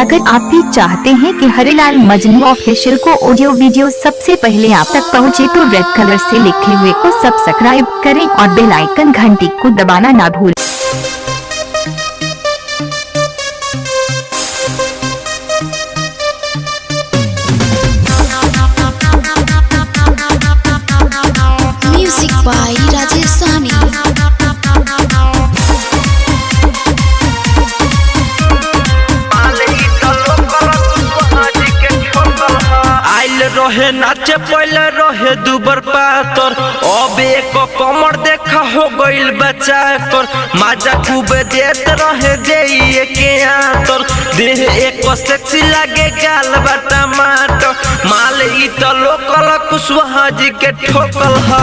अगर आप भी चाहते हैं कि हरिलाल मजनू ऑफिशियल को ऑडियो वीडियो सबसे पहले आप तक पहुंचे तो रेड कलर से लिखे हुए को सब्सक्राइब करें और बेल आइकन घंटी को दबाना ना भूलें। Music by Rajesh Sahni. रहे नाचे पहले रहे दुबर पातर अब एक कमर देखा हो गइल बचा कर माजा खूब देत रहे जे के आतर देह एक सेक्सी लागे गाल बा टमाटर माल ई त लोकल कुशवाहा जी के ठोकल ह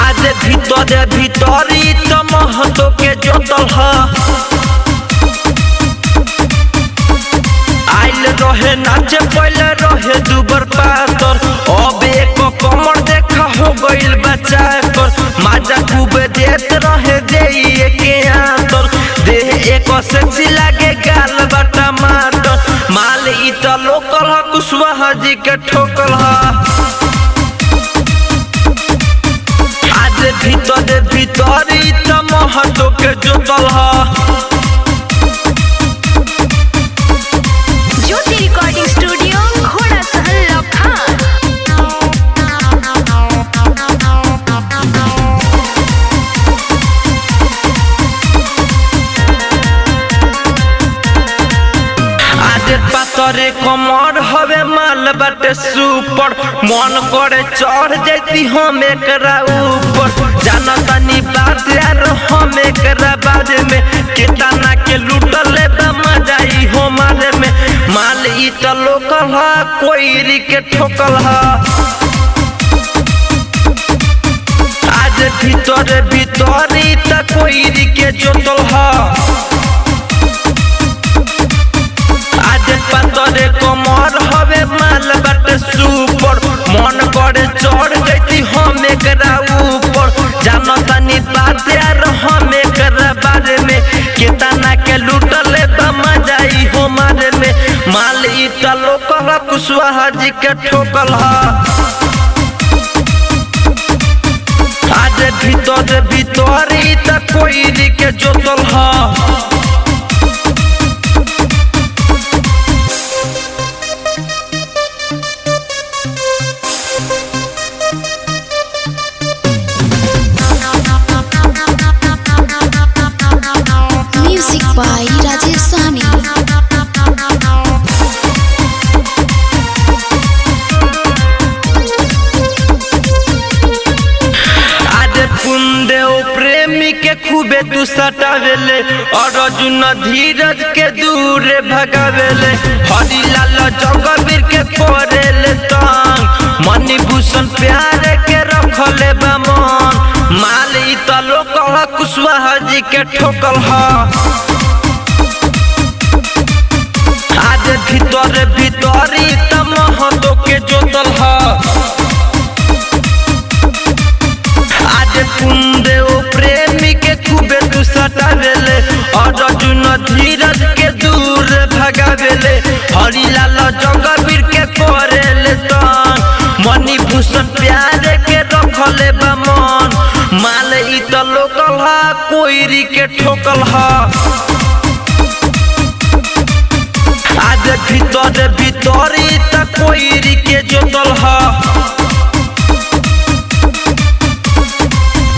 आज भीतर ई त महतो के जोतल ह रहे नाचे पहले रहे दुबर पातर अब एक कमर देखा हो गइल बचा कर माजा खूब देत रहे जे के आतर देह एक सेक्सी लागे गाल बा टमाटर माल ई त लोकल ह कुशवाहा जी के ठोकल ह आज भीतर ई त महतो के जोतल ह रिकॉर्डिंग स्टूडियो घोड़ा सहल लखान। आज पातरे कमर हवे माल बाटे सुपर मन करे चढ़ जाती हम एकरा ऊपर जाना तनी बात यार हम एकरा बारे में केतना के लूटले बा मजाई हमारे में माल ई त लोकल ह कोई के ठोकल ह आज भीतर ई त कोई के जोतल ह आज पातरे कमर हवे माल बाटे सुपर मन करे चढ़ जाती हम एकरा ऊपर जाना तनी बात यार हम एकरा बारे में केतना के लूटले बा मजाई हमारे में माल ई त लोकल कुशवाहा जी के ठोकल ह आज भीतर ई त कोई के जोतल ह म्यूजिक बाय राजेश साहनी। प्रेमी के खूबे तू सटावेले और अर्जुन धीरज के दूर भगावेले हरिलाल जगबीर के कोरेले तंग मणि भूषण प्यारे के रखले बा मन माल ई त लोकल कुशवाहा जी के ठोकल ह आज भीतर ई त महतो के जोतल ह प्रेमी के खूबे तू सटावेले और अर्जुन धीरज के दूर भगावेले हरिलाल जगबीर के कोरेले तंग मणि भूषण प्यारे के रखले बा मन माल ई त लोकल ह कोई के ठोकल ह आज भीतर ई त कोई के जोतल ह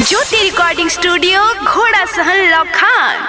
ज्योति रिकॉर्डिंग स्टूडियो घोड़ा सहल लखान।